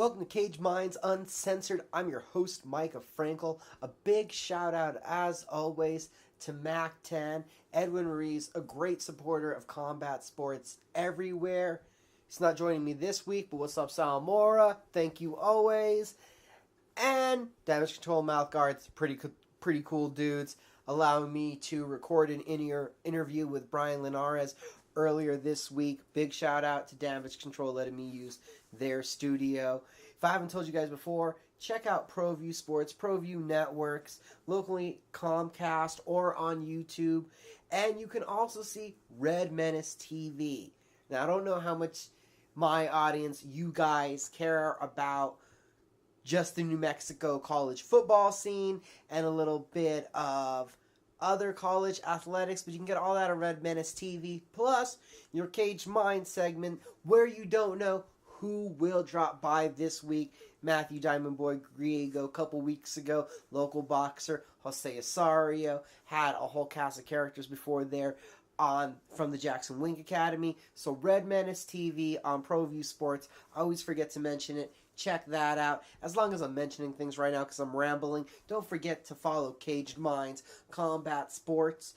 Welcome to Cage Minds Uncensored. I'm your host, Micah Frankel. A big shout out, as always, to Mac10, Edwin Ruiz, a great supporter of combat sports everywhere. He's not joining me this week, but what's up, Salamora? Thank you always. And Damage Control Mouth Guards, pretty cool dudes, allowing me to record an interview with Brian Linares earlier this week. Big shout out to Damage Control letting me use their studio. If I haven't told you guys before, check out ProView Sports, ProView Networks, locally Comcast or on YouTube. And you can also see Red Menace TV. Now, I don't know how much my audience, you guys, care about just the New Mexico college football scene and a little bit of other college athletics, but you can get all that on Red Menace TV, plus your Cage Mind segment where you don't know who will drop by this week. Matthew Diamond Boy Griego a couple weeks ago, local boxer. Jose Osorio had a whole cast of characters before there from the Jackson Wink Academy. So Red Menace TV on ProView Sports. I always forget to mention it. Check that out. As long as I'm mentioning things right now because I'm rambling, don't forget to follow Caged Minds Combat Sports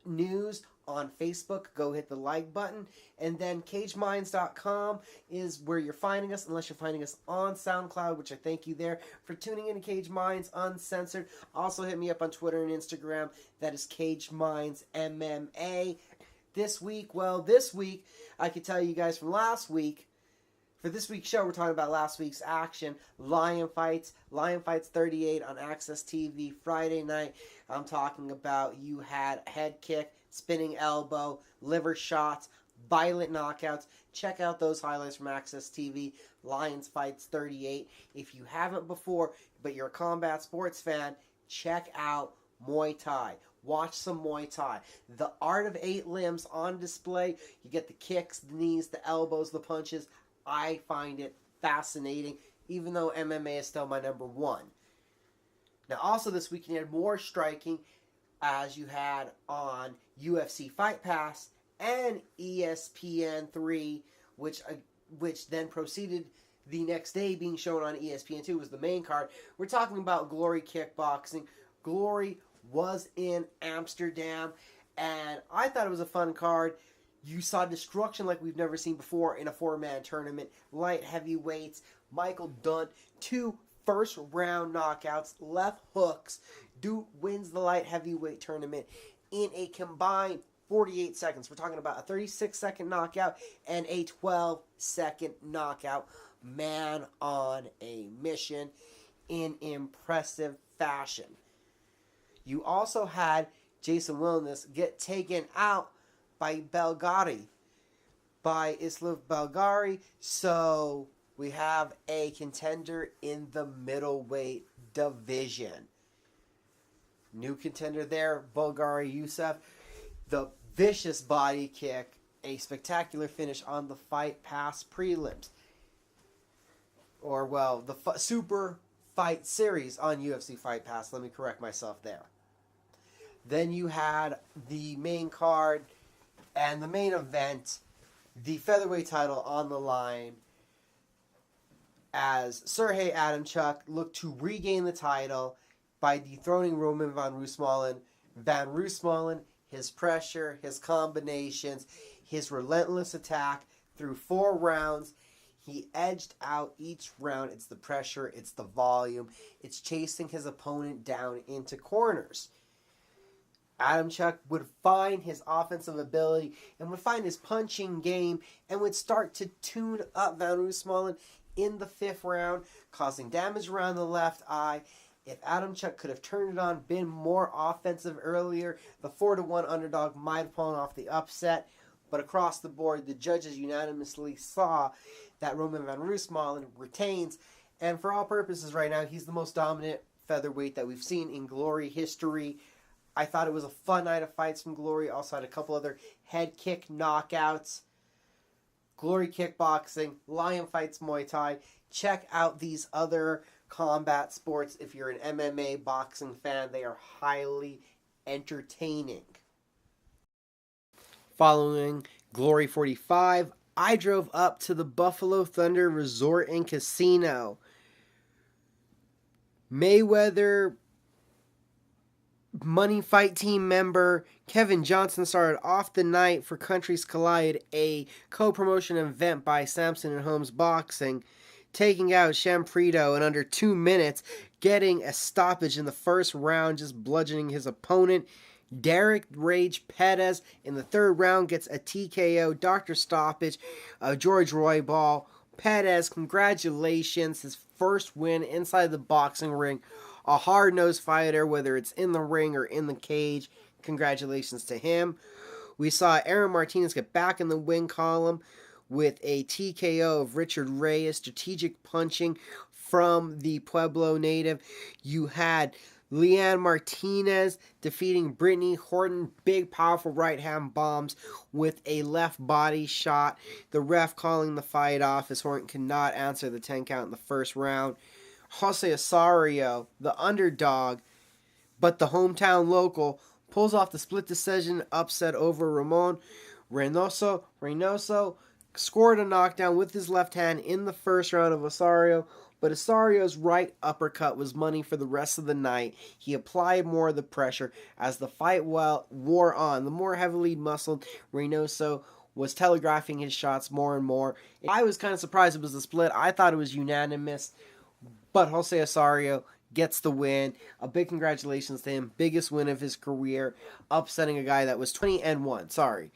News on Facebook. Go hit the like button. And then CageMinds.com is where you're finding us, unless you're finding us on SoundCloud, which I thank you there for tuning in to Cage Minds Uncensored. Also hit me up on Twitter and Instagram. That is Cage Minds MMA. This week, I could tell you guys from last week, for this week's show, we're talking about last week's action, Lion Fights 38 on Access TV Friday night. I'm talking about you had head kick, spinning elbow, liver shots, violent knockouts. Check out those highlights from Access TV, Lions Fights 38. If you haven't before, but you're a combat sports fan, check out Muay Thai. Watch some Muay Thai. The art of 8 limbs on display. You get the kicks, the knees, the elbows, the punches. I find it fascinating, even though MMA is still my number one. Now, also this week, you had more striking, as you had on UFC Fight Pass and ESPN3, which then proceeded the next day being shown on ESPN2 was the main card. We're talking about Glory Kickboxing. Glory was in Amsterdam, and I thought it was a fun card. You saw destruction like we've never seen before in a 4-man tournament. Light heavyweights, Michael Dunn, 2 first-round knockouts, left hooks. Dude wins the light heavyweight tournament in a combined 48 seconds. We're talking about a 36-second knockout and a 12-second knockout. Man on a mission in impressive fashion. You also had Jason Wilness get taken out by Islav Belgari. So we have a contender in the middleweight division. New contender there, Bulgari Yusuf. The vicious body kick, a spectacular finish on the Fight Pass prelims. Or, well, the Super Fight Series on UFC Fight Pass. Let me correct myself there. Then you had the main card and the main event, the featherweight title on the line, as Sergey Adamchuk looked to regain the title by dethroning Roman Van Roosmalen. Van Roosmalen, his pressure, his combinations, his relentless attack through 4 rounds. He edged out each round. It's the pressure, it's the volume, it's chasing his opponent down into corners. Adamchuk would find his offensive ability and would find his punching game and would start to tune up Van Roosmalen in the 5th round, causing damage around the left eye. If Adamchuk could have turned it on, been more offensive earlier, the 4-1 underdog might have pulled off the upset. But across the board, the judges unanimously saw that Roman Van Roosmalen retains. And for all purposes right now, he's the most dominant featherweight that we've seen in Glory history. I thought it was a fun night of fights from Glory. Also had a couple other head kick knockouts. Glory Kickboxing, Lion Fights Muay Thai. Check out these other combat sports if you're an MMA boxing fan. They are highly entertaining. Following Glory 45 I drove up to the Buffalo Thunder Resort and Casino. Mayweather Money Fight Team member Kevin Johnson started off the night for Countries Collide, a co-promotion event by Sampson and Holmes Boxing, taking out Champrito in under 2 minutes, getting a stoppage in the first round, just bludgeoning his opponent. Derek Rage Pettis in the third round gets a TKO, doctor stoppage, George Roybal. Pettis, congratulations, his first win inside the boxing ring. A hard-nosed fighter, whether it's in the ring or in the cage. Congratulations to him. We saw Aaron Martinez get back in the win column with a TKO of Richard Reyes, strategic punching from the Pueblo native. You had Leanne Martinez defeating Brittany Horton. Big, powerful right-hand bombs with a left body shot. The ref calling the fight off as Horton could not answer the 10 count in the first round. Jose Osorio, the underdog, but the hometown local, pulls off the split decision upset over Ramon Reynoso. Reynoso scored a knockdown with his left hand in the first round of Osorio, but Osorio's right uppercut was money for the rest of the night. He applied more of the pressure as the fight wore on. The more heavily muscled Reynoso was telegraphing his shots more and more. I was kind of surprised it was a split. I thought it was unanimous. But Jose Osorio gets the win. A big congratulations to him. Biggest win of his career. Upsetting a guy that was 20-1.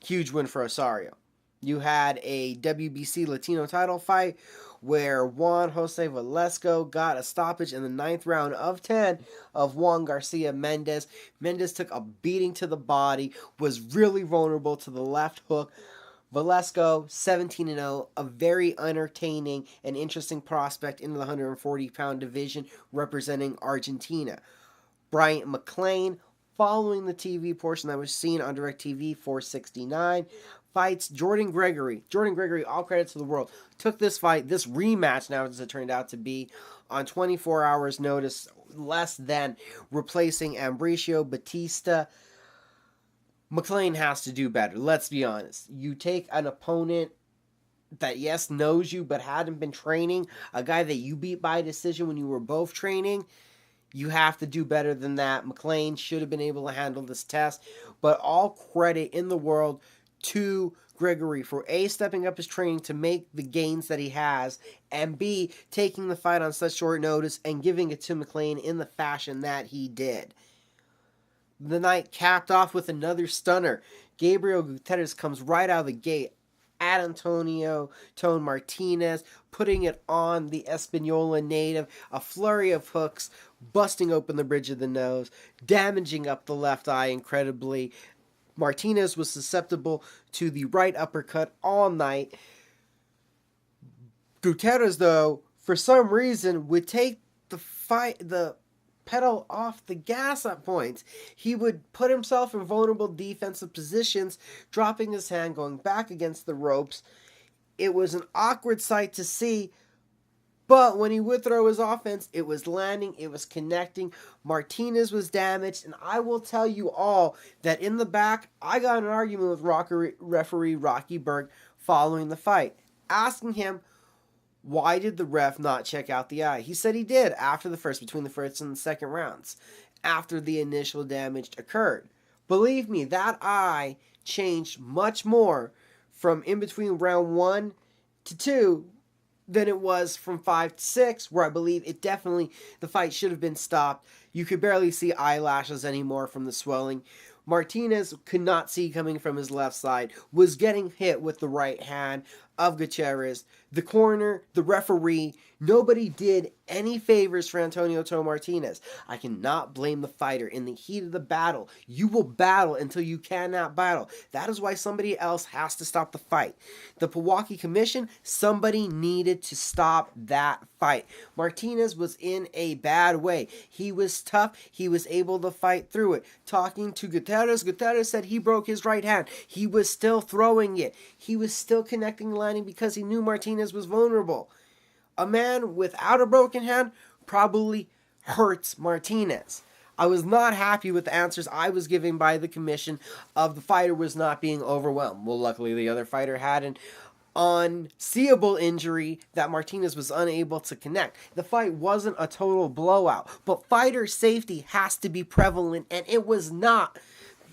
Huge win for Osorio. You had a WBC Latino title fight where Juan Jose Velasco got a stoppage in the 9th round of 10 of Juan Garcia Mendez. Mendez took a beating to the body, was really vulnerable to the left hook. Velasco, 17-0, a very entertaining and interesting prospect in the 140-pound division representing Argentina. Bryant McLean, following the TV portion that was seen on DirecTV 469, fights Jordan Gregory. Jordan Gregory, all credit to the world, took this fight, this rematch now as it turned out to be, on 24 hours notice, less than replacing Ambricio Batista. McLean has to do better, let's be honest. You take an opponent that, yes, knows you, but hadn't been training, a guy that you beat by decision when you were both training, you have to do better than that. McLean should have been able to handle this test, but all credit in the world to Gregory for A, stepping up his training to make the gains that he has, and B, taking the fight on such short notice and giving it to McLean in the fashion that he did. The night capped off with another stunner. Gabriel Gutierrez comes right out of the gate at Antonio Tone Martinez, putting it on the Espanola native. A flurry of hooks, busting open the bridge of the nose, damaging up the left eye incredibly. Martinez was susceptible to the right uppercut all night. Gutierrez, though, for some reason, would take the pedal off the gas at points. He would put himself in vulnerable defensive positions, dropping his hand, going back against the ropes. It was an awkward sight to see, but when he would throw his offense, it was landing, it was connecting. Martinez was damaged, and I will tell you all that in the back, I got in an argument with referee Rocky Berg following the fight, asking him, why did the ref not check out the eye? He said he did between the first and the second rounds, after the initial damage occurred. Believe me, that eye changed much more from in between round 1 to 2 than it was from 5 to 6, where I believe the fight should have been stopped. You could barely see eyelashes anymore from the swelling. Martinez could not see coming from his left side, was getting hit with the right hand of Gutierrez. The corner, the referee, nobody did any favors for Antonio Tone Martinez. I cannot blame the fighter. In the heat of the battle, you will battle until you cannot battle. That is why somebody else has to stop the fight. The Pewaukee Commission, somebody needed to stop that fight. Martinez was in a bad way. He was tough. He was able to fight through it. Talking to Gutierrez, Gutierrez said he broke his right hand. He was still throwing it. He was still connecting the landing because he knew Martinez was vulnerable. A man without a broken hand probably hurts Martinez. I was not happy with the answers I was given by the commission of the fighter was not being overwhelmed. Well, luckily the other fighter hadn't unseeable injury that Martinez was unable to connect. The fight wasn't a total blowout, but fighter safety has to be prevalent, and it was not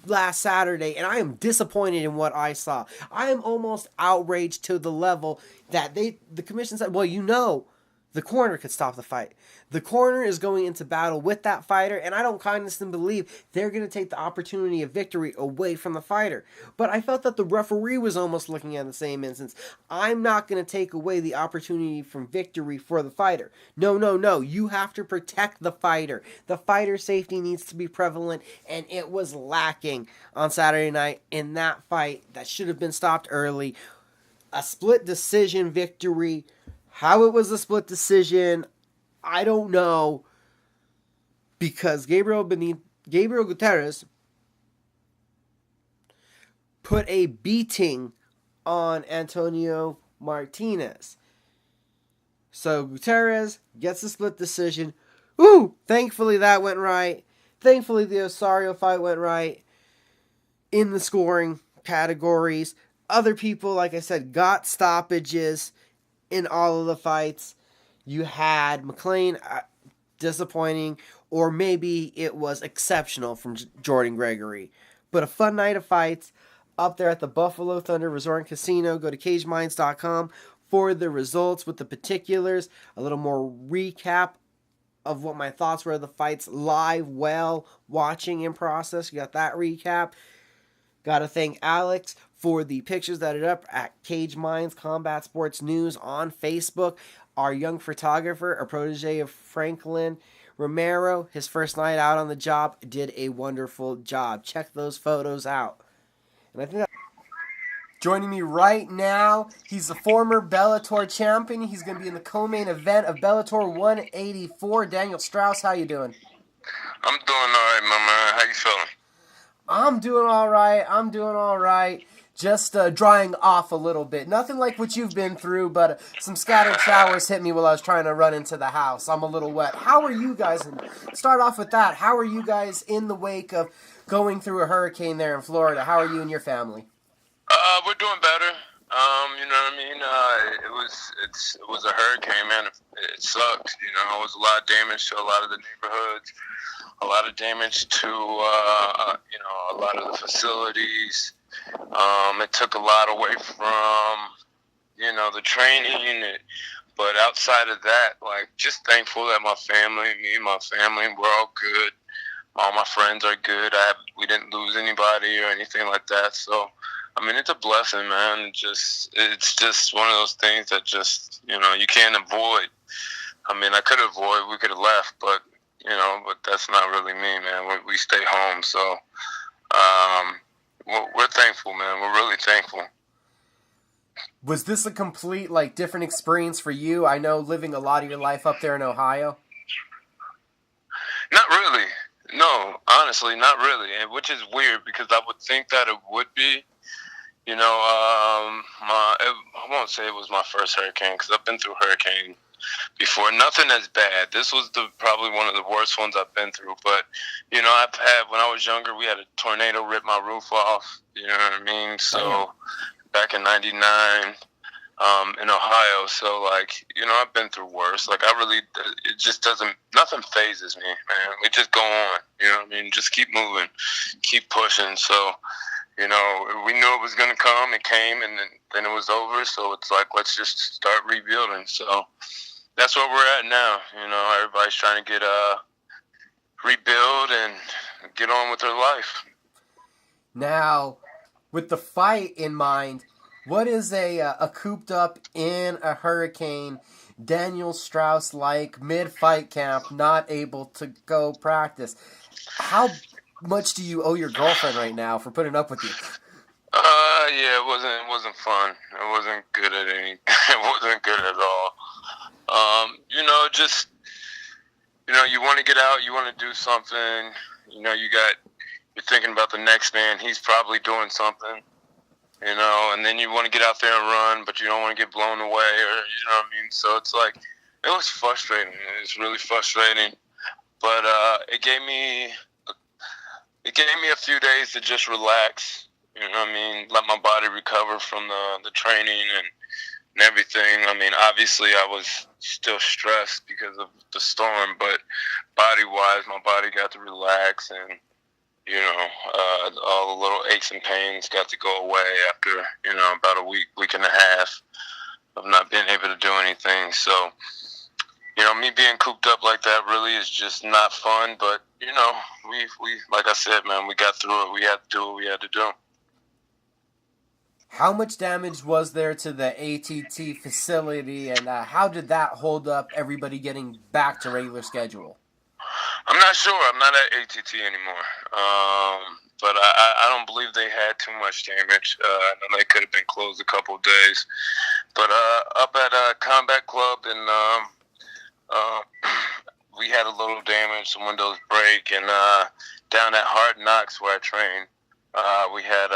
last Saturday, and I am disappointed in what I saw. I am almost outraged to the level that the commission said, well, the corner could stop the fight. The corner is going into battle with that fighter, and I don't honestly believe they're going to take the opportunity of victory away from the fighter. But I felt that the referee was almost looking at the same instance. I'm not going to take away the opportunity from victory for the fighter. No. You have to protect the fighter. The fighter safety needs to be prevalent, and it was lacking on Saturday night in that fight that should have been stopped early. A split decision victory. How it was a split decision, I don't know, because Gabriel Gutierrez put a beating on Antonio Martinez. So Gutierrez gets a split decision. Ooh, thankfully that went right. Thankfully the Osario fight went right in the scoring categories. Other people, like I said, got stoppages in all of the fights. You had McLean, disappointing, or maybe it was exceptional from Jordan Gregory. But a fun night of fights up there at the Buffalo Thunder Resort and Casino. Go to cageminds.com for the results with the particulars, a little more recap of what my thoughts were of the fights live while watching in process. You got that recap. Got to thank Alex for the pictures that are up at Cage Minds Combat Sports News on Facebook. Our young photographer, a protege of Franklin Romero, his first night out on the job, did a wonderful job. Check those photos out. And I think that joining me right now, he's the former Bellator champion. He's going to be in the co-main event of Bellator 184. Daniel Straus, how you doing? I'm doing all right, my man. How you feeling? I'm doing all right. Just drying off a little bit. Nothing like what you've been through, but some scattered showers hit me while I was trying to run into the house. I'm a little wet. How are you guys? And start off with that. How are you guys in the wake of going through a hurricane there in Florida? How are you and your family? We're doing better. You know what I mean? It was a hurricane, man. It sucked. You know, it was a lot of damage to a lot of the neighborhoods, a lot of damage to a lot of the facilities. It took a lot away from the training. But outside of that, like, just thankful that me and my family, we're all good. All my friends are good. We didn't lose anybody or anything like that. So, I mean, it's a blessing, man. It's just one of those things that just, you can't avoid. I mean, I could avoid. We could have left, but that's not really me, man. We stay home. So, we're thankful, man. We're really thankful. Was this a complete, different experience for you? I know living a lot of your life up there in Ohio. Not really. No, honestly, not really. Which is weird because I would think that it would be. I won't say it was my first hurricane because I've been through hurricane before. Nothing as bad. This was probably one of the worst ones I've been through. But, I've had, when I was younger, we had a tornado rip my roof off. You know what I mean? So back in 99 in Ohio. So, I've been through worse. It just doesn't, nothing phases me, man. We just go on. You know what I mean? Just keep moving, keep pushing. So, we knew it was going to come. It came, and then it was over. So it's like, let's just start rebuilding. So that's where we're at now. Everybody's trying to get rebuild and get on with their life. Now, with the fight in mind, what is a cooped up in a hurricane Daniel Straus like mid-fight camp, not able to go practice? How much do you owe your girlfriend right now for putting up with you? Yeah, it wasn't fun. It wasn't good it wasn't good at all. You want to get out, you want to do something. You're thinking about the next man. He's probably doing something. And then you want to get out there and run, but you don't want to get blown away, or you know what I mean. So it's like, it was frustrating. It's really frustrating, but it gave me a few days to just relax. You know what I mean? Let my body recover from the training and everything. I mean, obviously, I was still stressed because of the storm, but body-wise, my body got to relax, and all the little aches and pains got to go away after about a week and a half of not being able to do anything. So, me being cooped up like that really is just not fun. But we like I said, man, we got through it. We had to do what we had to do. How much damage was there to the ATT facility, and how did that hold up everybody getting back to regular schedule? I'm not sure. I'm not at ATT anymore. But I don't believe they had too much damage. I know they could have been closed a couple of days. But up at Combat Club, and we had a little damage. Some windows break. And down at Hard Knocks, where I train, we had,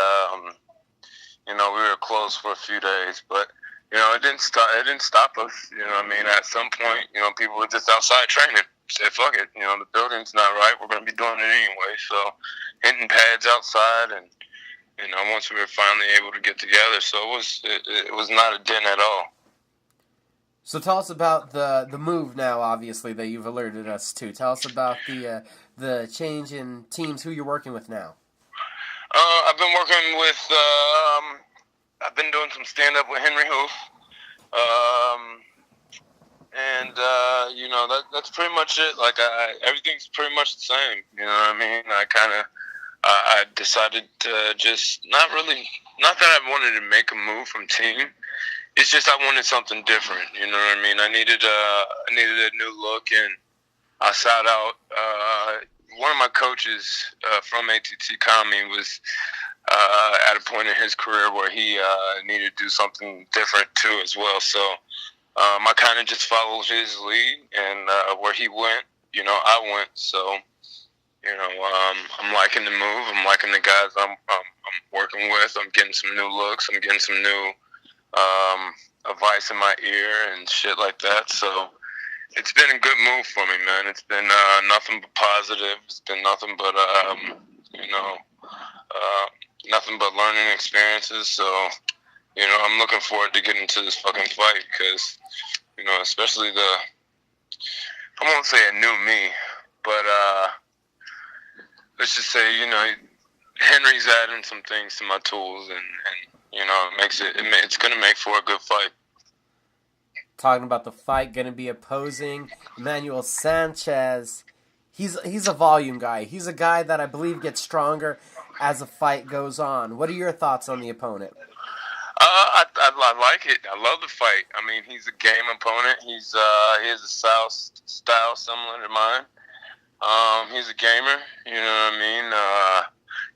we were closed for a few days. But, it didn't stop us. You know what I mean? At some point, people were just outside training. Said, fuck it, the building's not right. We're going to be doing it anyway. So, hitting pads outside, and once we were finally able to get together, so it was not a dent at all. So tell us about the move now, obviously, that you've alerted us to. Tell us about the change in teams, who you're working with now. I've been working with, I've been doing some stand-up with Henry Hoof. And that's pretty much it. Like, everything's pretty much the same. You know what I mean? I decided to just not that I wanted to make a move from team. It's just I wanted something different. You know what I mean? I needed a new look, and I sought out one of my coaches from ATT Comedy was at a point in his career where he needed to do something different too as well. So. I kind of just followed his lead, and where he went, I went. So, I'm liking the move. I'm liking the guys I'm working with. I'm getting some new looks. I'm getting some new advice in my ear and shit like that. So, it's been a good move for me, man. It's been nothing but positive. It's been nothing but nothing but learning experiences. So. I'm looking forward to getting to this fucking fight because, especially I won't say a new me, but let's just say, Henry's adding some things to my tools, and it's going to make for a good fight. Talking about the fight, going to be opposing Emmanuel Sanchez. He's a volume guy. He's a guy that I believe gets stronger as the fight goes on. What are your thoughts on the opponent? I like it. I love the fight. I mean, he's a game opponent. He has a style similar to mine. He's a gamer. You know what I mean?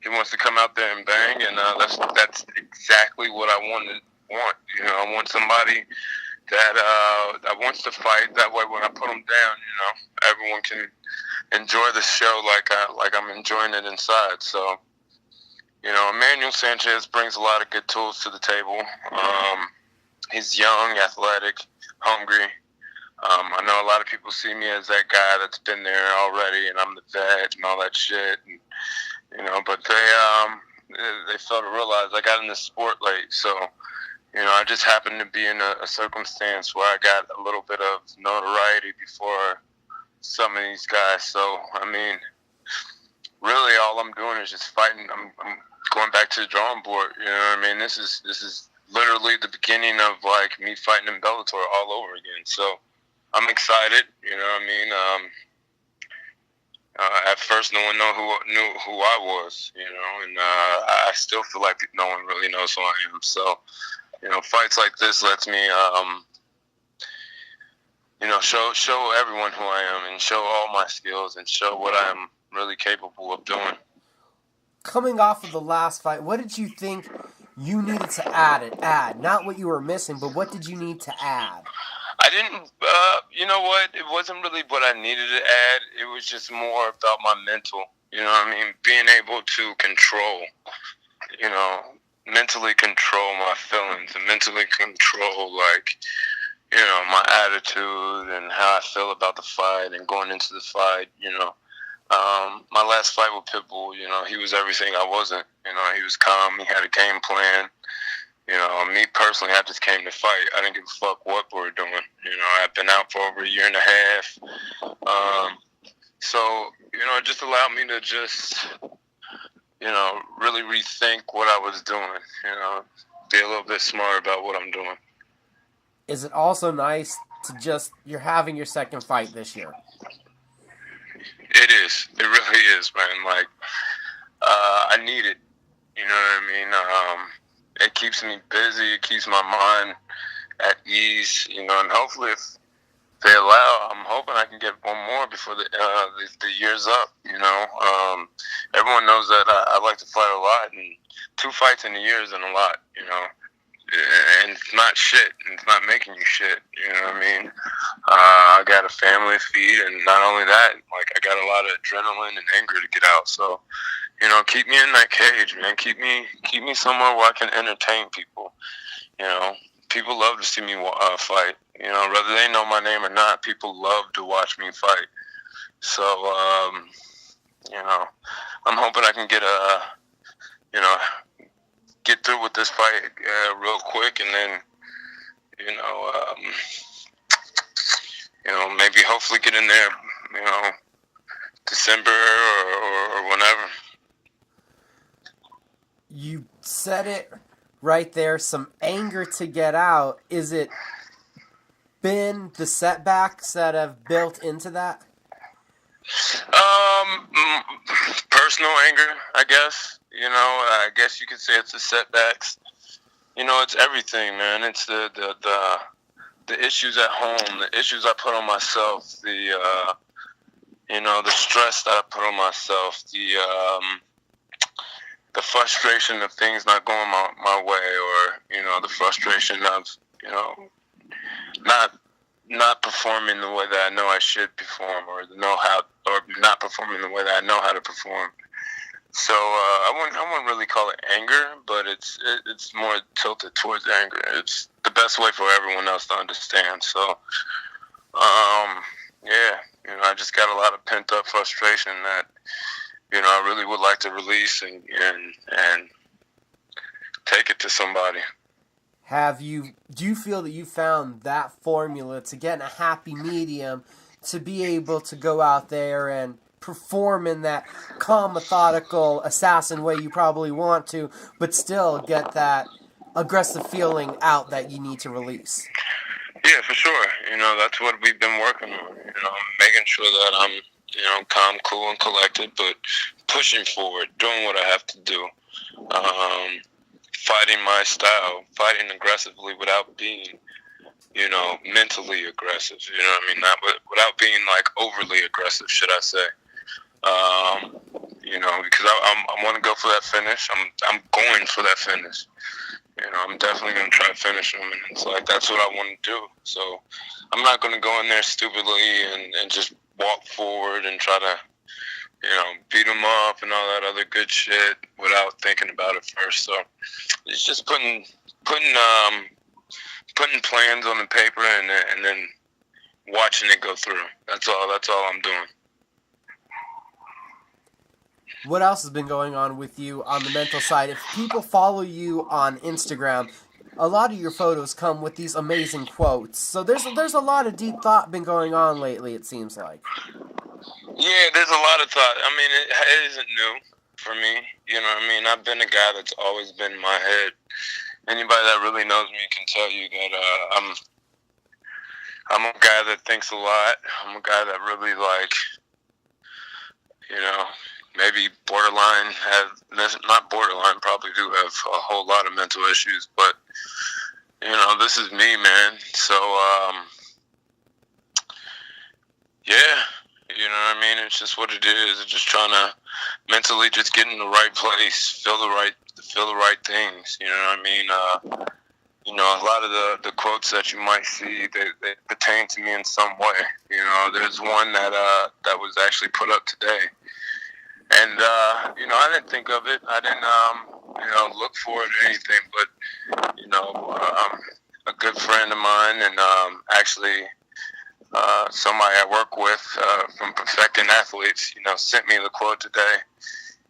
He wants to come out there and bang, and that's exactly what I want. I want somebody that wants to fight. That way, when I put him down, everyone can enjoy the show like I'm enjoying it inside. So. Emmanuel Sanchez brings a lot of good tools to the table. He's young, athletic, hungry. I know a lot of people see me as that guy that's been there already, and I'm the vet and all that shit. And, but they fail to realize I got in this sport late. So, I just happened to be in a circumstance where I got a little bit of notoriety before some of these guys. So, I mean, really all I'm doing is just fighting. I'm going back to the drawing board. You know what I mean? This is literally the beginning of like me fighting in Bellator all over again. So I'm excited. You know what I mean? At first, no one knew who I was. And I still feel like no one really knows who I am. So fights like this lets me show everyone who I am and show all my skills and show what I'm really capable of doing. Coming off of the last fight, what did you think you needed to add? Not what you were missing, but what did you need to add? I didn't, you know what? It wasn't really what I needed to add. It was just more about my mental, being able to control, mentally control my feelings and mentally control, my attitude and how I feel about the fight and going into the fight, My last fight with Pitbull, he was everything I wasn't. He was calm. He had a game plan. Me personally, I just came to fight. I didn't give a fuck what we were doing. I've been out for over a year and a half. So, it just allowed me to just, really rethink what I was doing, be a little bit smarter about what I'm doing. Is it also nice to you're having your second fight this year? It is. It really is, man. Like, I need it. You know what I mean? It keeps me busy. It keeps my mind at ease, and hopefully if they allow, I'm hoping I can get one more before the year's up. Everyone knows that I like to fight a lot, and 2 fights in a year isn't a lot. And it's not shit, and it's not making you shit. You know what I mean? I got a family to feed, and not only that, like I got a lot of adrenaline and anger to get out. So, keep me in that cage, man. Keep me somewhere where I can entertain people. People love to see me fight. Whether they know my name or not, people love to watch me fight. So, I'm hoping I can get through with this fight real quick, and then, maybe hopefully get in there, December or whenever. You said it right there, some anger to get out. Is it been the setbacks that have built into that? Personal anger, I guess. I guess you could say it's the setbacks. It's everything, man. It's the issues at home, the issues I put on myself, the stress that I put on myself, the frustration of things not going my way, or the frustration of not performing the way that I know I should perform, or not performing the way that I know how to perform. So I wouldn't really call it anger, but it's more tilted towards anger. It's the best way for everyone else to understand. So I just got a lot of pent up frustration that I really would like to release and take it to somebody. Do you feel that you found that formula to get in a happy medium to be able to go out there and perform in that calm, methodical, assassin way you probably want to, but still get that aggressive feeling out that you need to release? Yeah, for sure. That's what we've been working on. Making sure that I'm, calm, cool, and collected, but pushing forward, doing what I have to do. Fighting my style, fighting aggressively without being, mentally aggressive. Not without being like overly aggressive, should I say? Because I want to go for that finish. I'm going for that finish. I'm definitely going to try to finish him, and it's like that's what I want to do. So I'm not going to go in there stupidly and just walk forward and try to, beat him up and all that other good shit without thinking about it first. So it's just putting plans on the paper and then watching it go through. That's all I'm doing. What else has been going on with you on the mental side? If people follow you on Instagram, a lot of your photos come with these amazing quotes. So there's a lot of deep thought been going on lately, it seems like. Yeah, there's a lot of thought. It isn't new for me. I've been a guy that's always been in my head. Anybody that really knows me can tell you that I'm a guy that thinks a lot. I'm a guy that really maybe borderline not borderline, probably do have a whole lot of mental issues, but this is me, man. So it's just what it is. It's just trying to mentally just get in the right place, feel the right things. A lot of the quotes that you might see, they pertain to me in some way. There's one that was actually put up today. And, I didn't think of it. I didn't, look for it or anything. But, a good friend of mine and actually somebody I work with from Perfecting Athletes, sent me the quote today,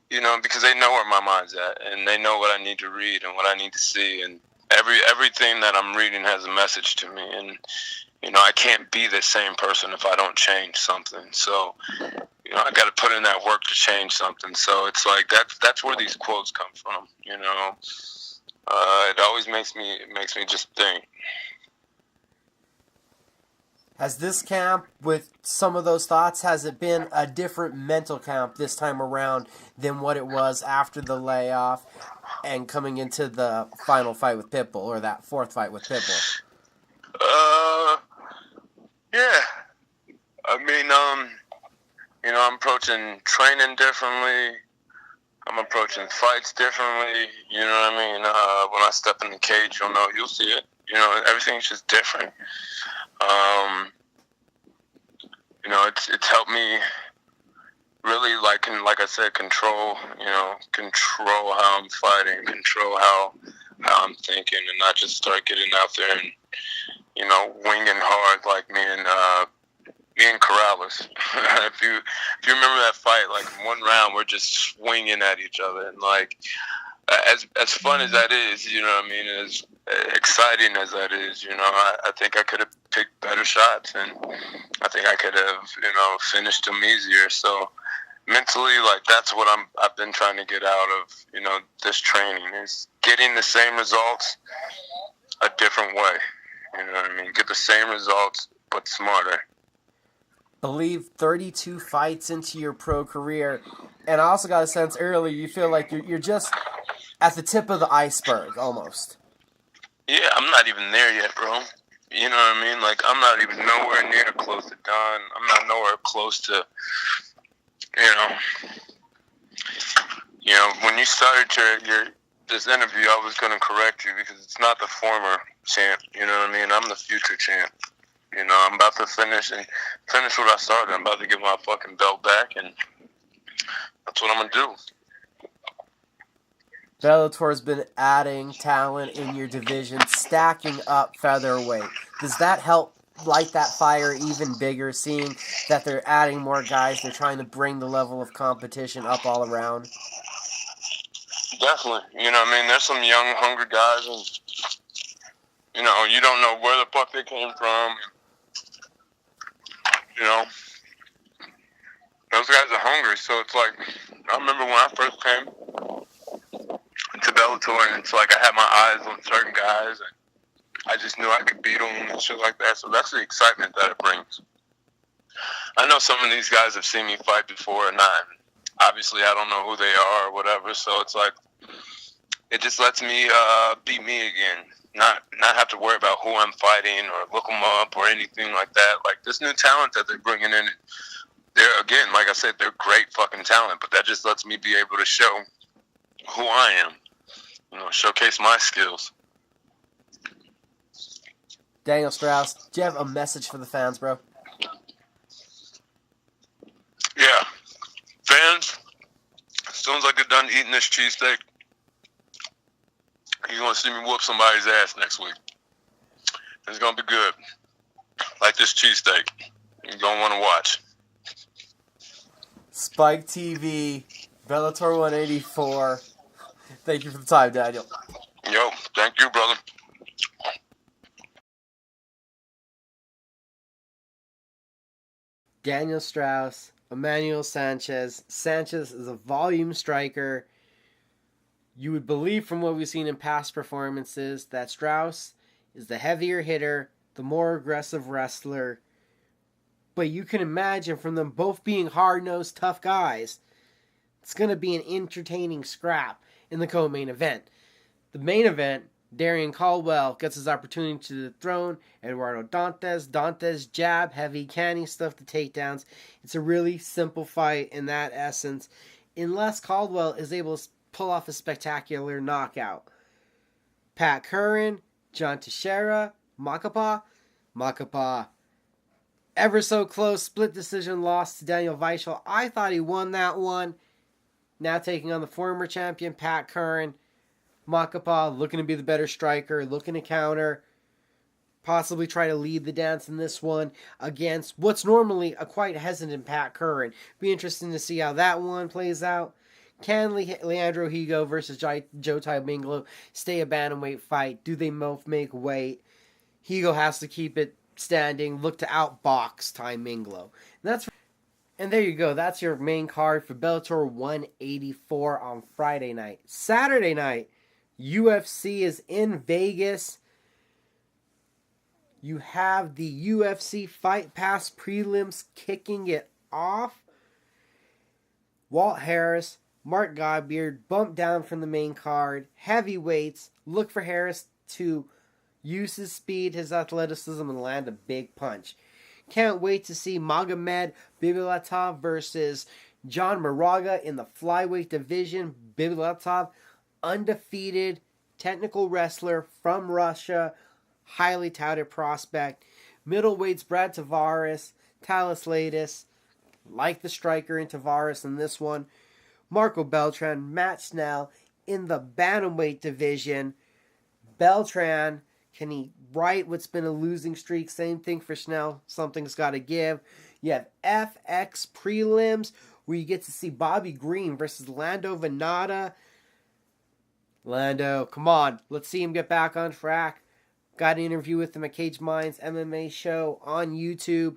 because they know where my mind's at. And they know what I need to read and what I need to see. And everything that I'm reading has a message to me, and I can't be the same person if I don't change something. So I got to put in that work to change something. So it's like that's where these quotes come from. It always makes me just think. Has this camp, with some of those thoughts, has it been a different mental camp this time around than what it was after the layoff and coming into the final fight with Pitbull, or that fourth fight with Pitbull? Yeah. I mean, I'm approaching training differently. I'm approaching fights differently. You know what I mean? When I step in the cage, you'll see it. Everything's just different. It's helped me really, like I said, control how I'm fighting, control how I'm thinking, and not just start getting out there and, winging hard like me and Corrales. if you remember that fight, like in one round, we're just swinging at each other, and like as fun as that is, as exciting as that is, I think I could have picked better shots, and I think I could have, finished them easier. So mentally, like, that's what I've been trying to get out of, this training, is getting the same results a different way. You know what I mean? Get the same results, but smarter. Believe 32 fights into your pro career, and I also got a sense earlier you feel like you're just at the tip of the iceberg, almost. Yeah, I'm not even there yet, bro. You know what I mean? Like, I'm not even nowhere near close to done. I'm not nowhere close to, when you started this interview, I was going to correct you, because it's not the former champ, you know what I mean? I'm the future champ. I'm about to finish what I started. I'm about to get my fucking belt back, and that's what I'm going to do. Bellator's been adding talent in your division, stacking up featherweight. Does that help light that fire even bigger, seeing that they're adding more guys, they're trying to bring the level of competition up all around? Definitely. There's some young, hungry guys, and, you don't know where the fuck they came from. Those guys are hungry, so it's like, I remember when I first came to Bellator, and it's like I had my eyes on certain guys, and I just knew I could beat them and shit like that. So that's the excitement that it brings. I know some of these guys have seen me fight before, and obviously I don't know who they are or whatever. So it's like, it just lets me be me again, not have to worry about who I'm fighting or look them up or anything like that. Like, this new talent that they're bringing in, they're, again, like I said, they're great fucking talent, but that just lets me be able to show who I am. Showcase my skills. Daniel Straus, do you have a message for the fans, bro? Yeah. Fans, as soon as I get done eating this cheesesteak, you're going to see me whoop somebody's ass next week. It's going to be good. Like this cheesesteak. You're going to want to watch. Spike TV, Bellator 184. Thank you for the time, Daniel. Yo, thank you, brother. Daniel Straus, Emmanuel Sanchez. Sanchez is a volume striker. You would believe from what we've seen in past performances that Straus is the heavier hitter, the more aggressive wrestler. But you can imagine, from them both being hard-nosed, tough guys, it's going to be an entertaining scrap in the co-main event. The main event, Darian Caldwell gets his opportunity to the throne. Eduardo Dantes jab, heavy, canny stuff to takedowns. It's a really simple fight in that essence, unless Caldwell is able to pull off a spectacular knockout. Pat Curran, John Teixeira, Macapa, ever so close, split decision loss to Daniel Weichel. I thought he won that one. Now taking on the former champion, Pat Curran. Macapa looking to be the better striker, looking to counter, possibly try to lead the dance in this one against what's normally a quite hesitant Pat Curran. Be interesting to see how that one plays out. Can Leandro Higo versus Joe Minglo stay a bantamweight fight? Do they both make weight? Higo has to keep it standing, look to outbox Ty Minglo. And there you go. That's your main card for Bellator 184 on Friday night. Saturday night, UFC is in Vegas. You have the UFC Fight Pass prelims kicking it off. Walt Harris, Mark Godbeard bumped down from the main card. Heavyweights, look for Harris to use his speed, his athleticism, and land a big punch. Can't wait to see Magomed Bibulatov versus John Moraga in the flyweight division. Bibulatov, undefeated technical wrestler from Russia, highly touted prospect. Middleweights, Brad Tavares, Talis Latis, like the striker in Tavares in this one. Marco Beltran, Matt Snell in the bantamweight division. Beltran, can he right what's been a losing streak? Same thing for Snell. Something's got to give. You have FX prelims where you get to see Bobby Green versus Lando Venata. Lando, come on. Let's see him get back on track. Got an interview with him at Cage Minds MMA show on YouTube.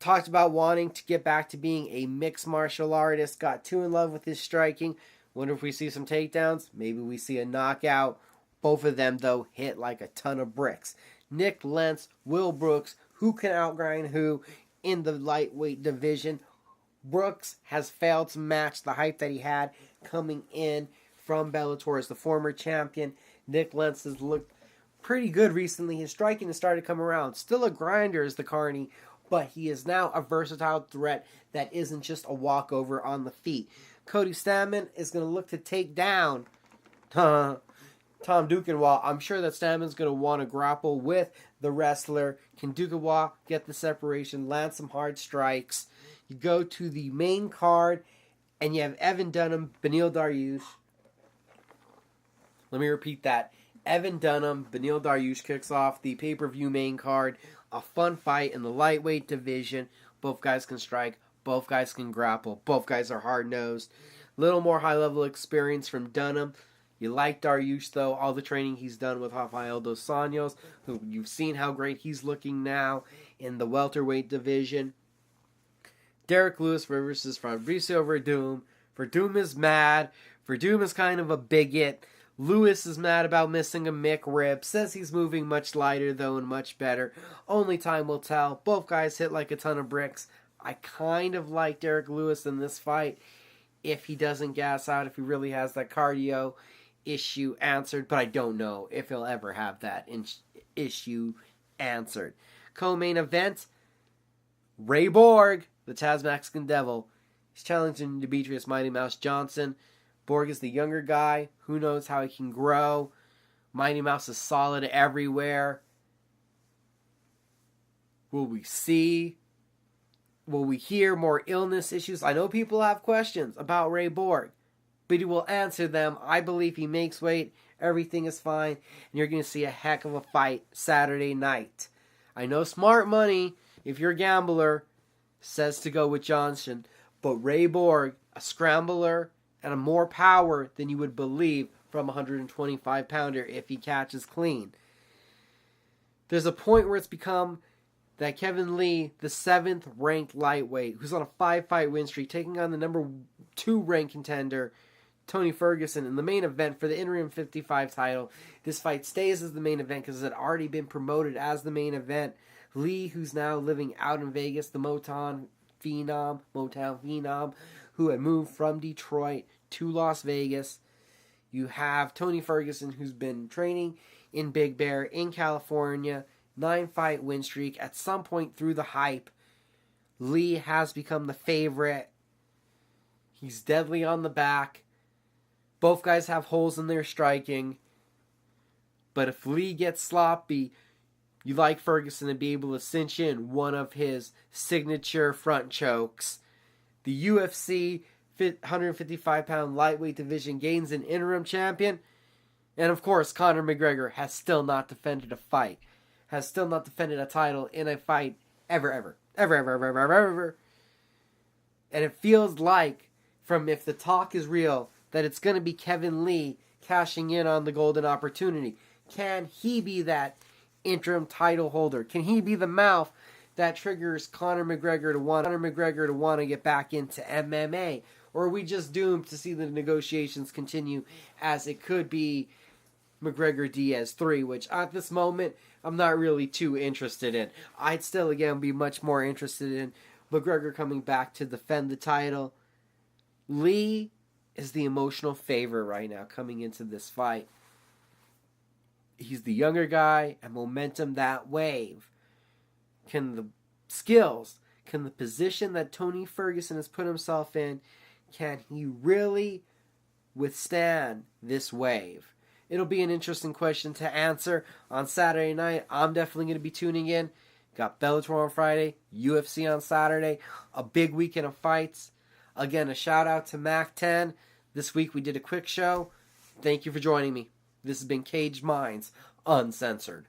Talked about wanting to get back to being a mixed martial artist. Got too in love with his striking. Wonder if we see some takedowns. Maybe we see a knockout. Both of them, though, hit like a ton of bricks. Nick Lentz, Will Brooks, who can outgrind who in the lightweight division. Brooks has failed to match the hype that he had coming in from Bellator as the former champion. Nick Lentz has looked pretty good recently. His striking has started to come around. Still a grinder as the Carney, but he is now a versatile threat that isn't just a walkover on the feet. Cody Stamann is going to look to take down Tom Duquesnoy. I'm sure that Stamann's going to want to grapple with the wrestler. Can Duquesnoy get the separation, land some hard strikes? You go to the main card, and you have Evan Dunham, Beneil Dariush. Let me repeat that. Evan Dunham, Beneil Dariush kicks off the pay-per-view main card. A fun fight in the lightweight division. Both guys can strike. Both guys can grapple. Both guys are hard-nosed. Little more high-level experience from Dunham. You like Dariush, though. All the training he's done with Rafael dos Anjos, who you've seen how great he's looking now in the welterweight division. Derek Lewis versus Fabricio Verdum. Verdum is mad. Verdum is kind of a bigot. Lewis is mad about missing a McRib. Says he's moving much lighter, though, and much better. Only time will tell. Both guys hit like a ton of bricks. I kind of like Derek Lewis in this fight if he doesn't gas out, if he really has that cardio issue answered, but I don't know if he'll ever have that issue answered. Co-main event, Ray Borg, the Taz Mexican Devil. He's challenging Demetrius Mighty Mouse Johnson. Borg is the younger guy. Who knows how he can grow? Mighty Mouse is solid everywhere. Will we see? Will we hear more illness issues? I know people have questions about Ray Borg, but he will answer them. I believe he makes weight. Everything is fine. And you're going to see a heck of a fight Saturday night. I know smart money, if you're a gambler, says to go with Johnson. But Ray Borg, a scrambler, and a more power than you would believe from a 125-pounder if he catches clean. There's a point where it's become that Kevin Lee, the 7th ranked lightweight, who's on a 5-fight win streak, taking on the number 2 ranked contender, Tony Ferguson, in the main event for the interim 55 title. This fight stays as the main event because it had already been promoted as the main event. Lee, who's now living out in Vegas, the Motown Phenom, who had moved from Detroit to Las Vegas. You have Tony Ferguson, who's been training in Big Bear in California, 9-fight win streak. At some point through the hype, Lee has become the favorite. He's deadly on the back. Both guys have holes in their striking. But if Lee gets sloppy, you like Ferguson to be able to cinch in one of his signature front chokes. The UFC 155-pound lightweight division gains an interim champion. And of course, Conor McGregor has still not defended a fight. Has still not defended a title in a fight ever. And it feels like, from if the talk is real that it's going to be Kevin Lee cashing in on the golden opportunity. Can he be that interim title holder? Can he be the mouth that triggers Conor McGregor to want to get back into MMA? Or are we just doomed to see the negotiations continue as it could be McGregor-Diaz 3, which at this moment I'm not really too interested in. I'd still, again, be much more interested in McGregor coming back to defend the title. Lee is the emotional favorite right now coming into this fight. He's the younger guy, and momentum, that wave. Can the skills, can the position that Tony Ferguson has put himself in, can he really withstand this wave? It'll be an interesting question to answer on Saturday night. I'm definitely going to be tuning in. Got Bellator on Friday, UFC on Saturday, a big weekend of fights. Again, a shout out to Mac 10. This week we did a quick show. Thank you for joining me. This has been Caged Minds Uncensored.